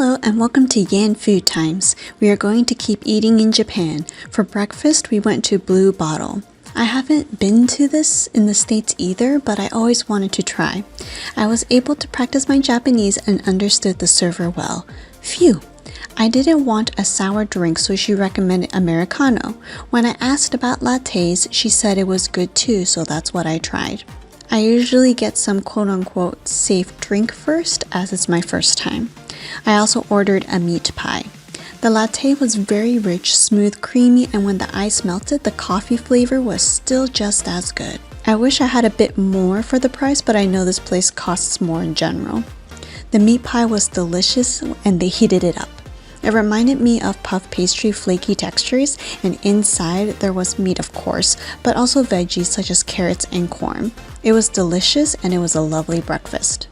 Hello and welcome to Yan Food Times. We are going to keep eating in Japan. For breakfast, we went to Blue Bottle. I haven't been to this in the States either, but I always wanted to try. I was able to practice my Japanese and understood the server well. Phew! I didn't want a sour drink, so she recommended Americano. When I asked about lattes, she said it was good too, so that's what I tried. I usually get some quote-unquote safe drink first, as it's my first time. I also ordered a meat pie. The latte was very rich, smooth, creamy, and when the ice melted, the coffee flavor was still just as good. I wish I had a bit more for the price, but I know this place costs more in general. The meat pie was delicious and they heated it up. It reminded me of puff pastry flaky textures, and inside there was meat of course, but also veggies such as carrots and corn. It was delicious and it was a lovely breakfast.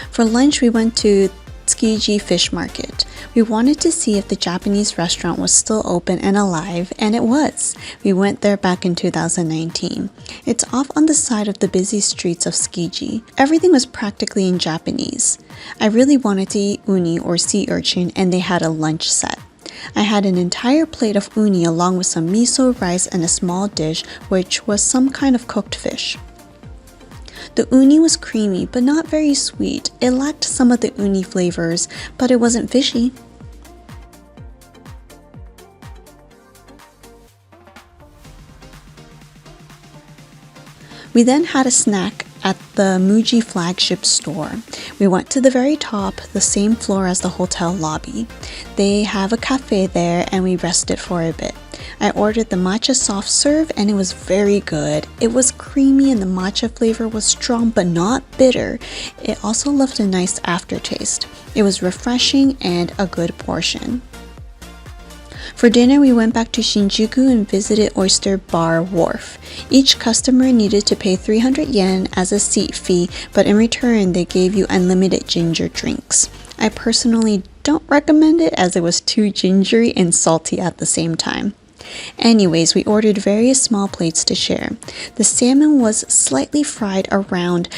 For lunch, we went to Tsukiji Fish Market. We wanted to see if the Japanese restaurant was still open and alive, and it was. We went there back in 2019. It's off on the side of the busy streets of Tsukiji. Everything was practically in Japanese. I really wanted to eat uni or sea urchin, and they had a lunch set. I had an entire plate of uni along with some miso rice and a small dish, which was some kind of cooked fish. The uni was creamy but not very sweet. It lacked some of the uni flavors, but it wasn't fishy. We then had a snack at the Muji flagship store. We went to the very top, the same floor as the hotel lobby. They have a cafe there and we rested for a bit. I ordered the matcha soft serve and it was very good. It was creamy and the matcha flavor was strong but not bitter. It also left a nice aftertaste. It was refreshing and a good portion. For dinner, we went back to Shinjuku and visited Oyster Bar Wharf. Each customer needed to pay 300 yen as a seat fee, but in return, they gave you unlimited ginger drinks. I personally don't recommend it as it was too gingery and salty at the same time. Anyways, we ordered various small plates to share. The salmon was slightly fried around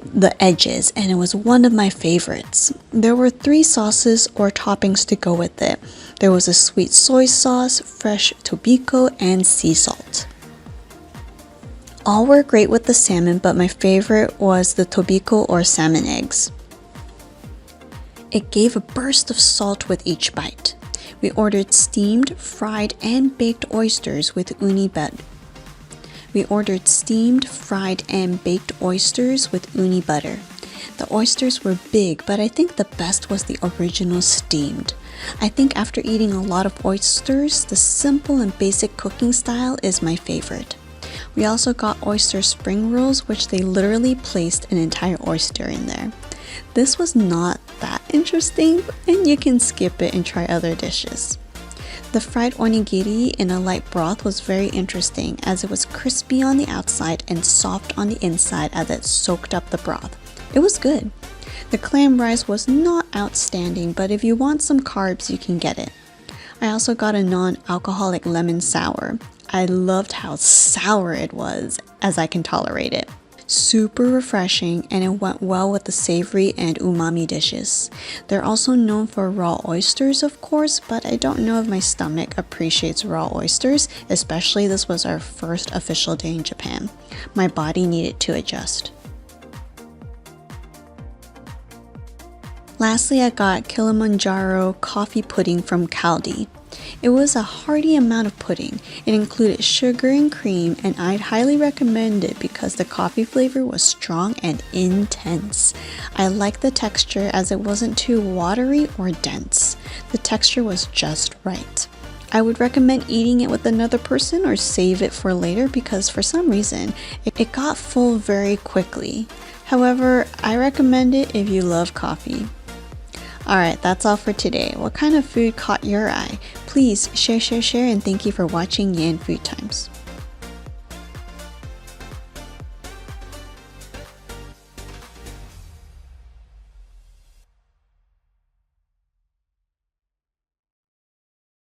the edges and it was one of my favorites. There were 3 sauces or toppings to go with it. There was a sweet soy sauce, fresh tobiko, and sea salt. All were great with the salmon, but my favorite was the tobiko or salmon eggs. It gave a burst of salt with each bite. We ordered steamed, fried, and baked oysters with uni butter. The oysters were big, but I think the best was the original steamed. I think after eating a lot of oysters, the simple and basic cooking style is my favorite. We also got oyster spring rolls, which they literally placed an entire oyster in there. This was not that interesting, and you can skip it and try other dishes. The fried onigiri in a light broth was very interesting as it was crispy on the outside and soft on the inside as it soaked up the broth. It was good. The clam rice was not outstanding, but if you want some carbs, you can get it. I also got a non-alcoholic lemon sour. I loved how sour it was, as I can tolerate it. Super refreshing, and it went well with the savory and umami dishes. They're also known for raw oysters, of course, but I don't know if my stomach appreciates raw oysters, especially this was our first official day in Japan. My body needed to adjust. Lastly, I got Kilimanjaro coffee pudding from Caldi. It was a hearty amount of pudding. It included sugar and cream, and I'd highly recommend it because the coffee flavor was strong and intense. I liked the texture as it wasn't too watery or dense. The texture was just right. I would recommend eating it with another person or save it for later because for some reason, it got full very quickly. However, I recommend it if you love coffee. Alright, that's all for today. What kind of food caught your eye? Please share, and thank you for watching Yan Food Times.